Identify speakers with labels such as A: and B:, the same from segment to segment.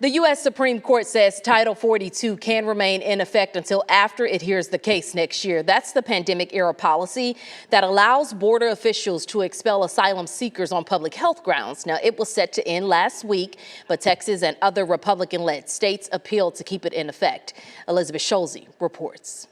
A: The U.S. Supreme Court says Title 42 can remain in effect until after it hears the case next year. That's the pandemic-era policy that allows border officials to expel asylum seekers on public health grounds. Now, it was set to end last week, but Texas and other Republican-led states appealed to keep it in effect. Elizabeth Schulze reports.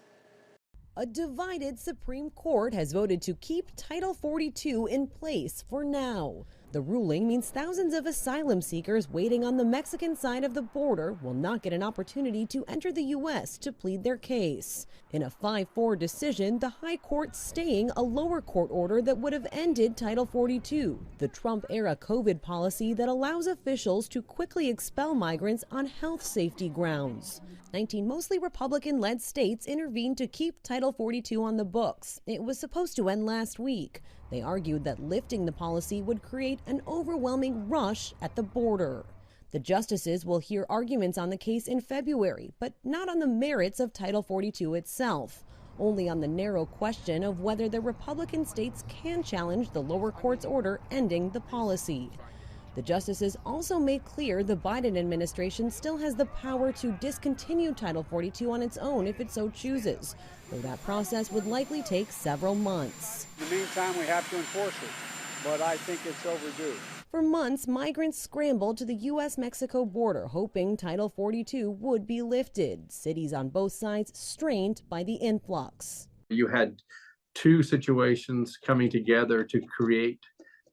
B: A divided Supreme Court has voted to keep Title 42 in place for now. The ruling means thousands of asylum seekers waiting on the Mexican side of the border will not get an opportunity to enter the U.S. to plead their case. In a 5-4 decision, the High Court staying a lower court order that would have ended Title 42, the Trump-era COVID policy that allows officials to quickly expel migrants on health safety grounds. 19 mostly Republican-led states intervened to keep Title 42 on the books. It was supposed to end last week. They argued that lifting the policy would create an overwhelming rush at the border. The justices will hear arguments on the case in February, but not on the merits of Title 42 itself, only on the narrow question of whether the Republican states can challenge the lower court's order ending the policy. The justices also made clear the Biden administration still has the power to discontinue Title 42 on its own if it so chooses, though that process would likely take several months.
C: In the meantime, we have to enforce it, but I think it's overdue.
B: For months, migrants scrambled to the U.S.-Mexico border, hoping Title 42 would be lifted. Cities on both sides strained by the influx.
D: You had two situations coming together to create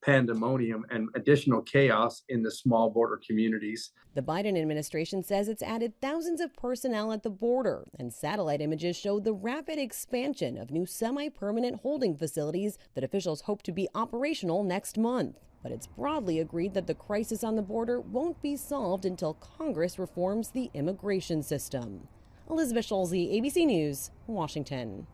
D: pandemonium and additional chaos in the small border communities.
B: The Biden administration says it's added thousands of personnel at the border, and satellite images show the rapid expansion of new semi-permanent holding facilities that officials hope to be operational next month. But it's broadly agreed that the crisis on the border won't be solved until Congress reforms the immigration system. Elizabeth Schulze, ABC News, Washington.